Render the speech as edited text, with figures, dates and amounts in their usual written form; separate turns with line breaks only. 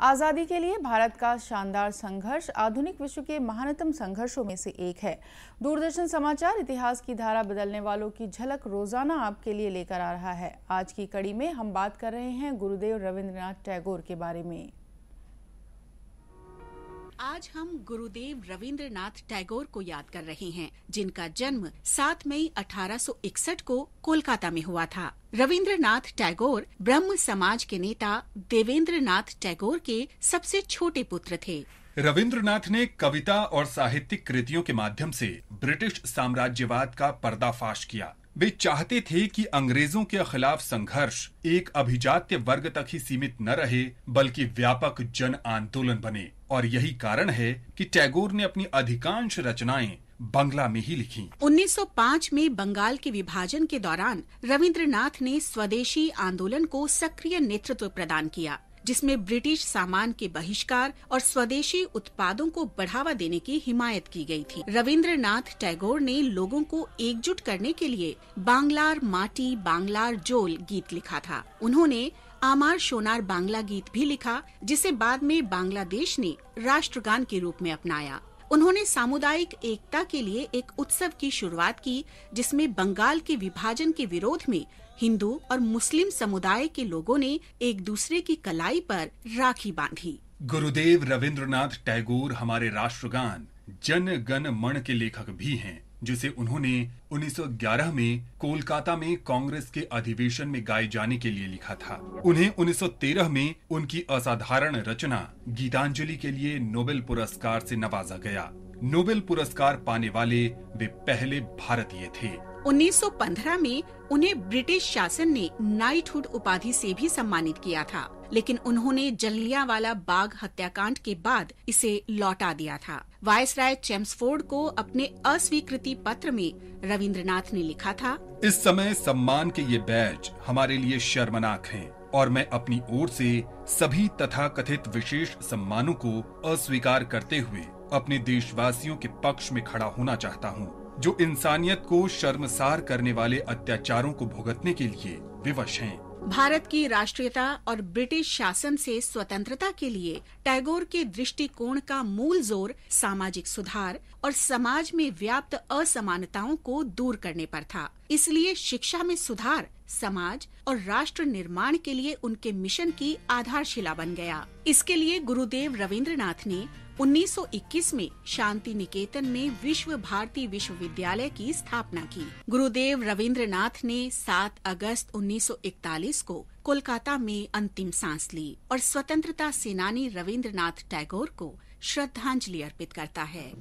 आज़ादी के लिए भारत का शानदार संघर्ष आधुनिक विश्व के महानतम संघर्षों में से एक है। दूरदर्शन समाचार इतिहास की धारा बदलने वालों की झलक रोजाना आपके लिए लेकर आ रहा है। आज की कड़ी में हम बात कर रहे हैं गुरुदेव रविंद्रनाथ टैगोर के बारे में।
आज हम गुरुदेव रविंद्रनाथ टैगोर को याद कर रहे हैं, जिनका जन्म 7 मई 1861 को कोलकाता में हुआ था। रविंद्रनाथ टैगोर ब्रह्म समाज के नेता देवेंद्रनाथ टैगोर के सबसे छोटे पुत्र थे।
रविंद्रनाथ ने कविता और साहित्यिक कृतियों के माध्यम से ब्रिटिश साम्राज्यवाद का पर्दाफाश किया। वे चाहते थे कि अंग्रेजों के खिलाफ संघर्ष एक अभिजात्य वर्ग तक ही सीमित न रहे, बल्कि व्यापक जन आंदोलन बने। और यही कारण है कि टैगोर ने अपनी अधिकांश रचनाएं बांग्ला में ही लिखी।
1905 में बंगाल के विभाजन के दौरान रविंद्रनाथ ने स्वदेशी आंदोलन को सक्रिय नेतृत्व प्रदान किया, जिसमें ब्रिटिश सामान के बहिष्कार और स्वदेशी उत्पादों को बढ़ावा देने की हिमायत की गई थी। रविंद्रनाथ टैगोर ने लोगों को एकजुट करने के लिए बांग्लार माटी बांग्लार जोल गीत लिखा था। उन्होंने आमार सोनार बांग्ला गीत भी लिखा, जिसे बाद में बांग्लादेश ने राष्ट्रगान के रूप में अपनाया। उन्होंने सामुदायिक एकता के लिए एक उत्सव की शुरुआत की, जिसमें बंगाल के विभाजन के विरोध में हिंदू और मुस्लिम समुदाय के लोगों ने एक दूसरे की कलाई पर राखी बांधी।
गुरुदेव रविंद्रनाथ टैगोर हमारे राष्ट्रगान जन गण मन के लेखक भी हैं, जिसे उन्होंने 1911 में कोलकाता में कांग्रेस के अधिवेशन में गाए जाने के लिए लिखा था। उन्हें 1913 में उनकी असाधारण रचना गीतांजलि के लिए नोबेल पुरस्कार से नवाजा गया। नोबेल पुरस्कार पाने वाले वे पहले भारतीय थे।
1915 में उन्हें ब्रिटिश शासन ने नाइटहुड उपाधि से भी सम्मानित किया था, लेकिन उन्होंने जलियांवाला बाग हत्याकांड के बाद इसे लौटा दिया था। वायसराय चेम्सफोर्ड को अपने अस्वीकृति पत्र में रविंद्रनाथ ने लिखा था,
इस समय सम्मान के ये बैज हमारे लिए शर्मनाक हैं और मैं अपनी ओर से सभी तथाकथित विशेष सम्मानों को अस्वीकार करते हुए अपने देशवासियों के पक्ष में खड़ा होना चाहता हूँ, जो इंसानियत को शर्मसार करने वाले अत्याचारों को भुगतने के लिए विवश हैं।
भारत की राष्ट्रीयता और ब्रिटिश शासन से स्वतंत्रता के लिए टैगोर के दृष्टिकोण का मूल जोर सामाजिक सुधार और समाज में व्याप्त असमानताओं को दूर करने पर था। इसलिए शिक्षा में सुधार समाज और राष्ट्र निर्माण के लिए उनके मिशन की आधारशिला बन गया। इसके लिए गुरुदेव रविंद्रनाथ ने 1921 में शांति निकेतन में विश्व भारती विश्वविद्यालय की स्थापना की। गुरुदेव रविंद्रनाथ ने 7 अगस्त 1941 को कोलकाता में अंतिम सांस ली और स्वतंत्रता सेनानी रविंद्रनाथ टैगोर को श्रद्धांजलि अर्पित करता है।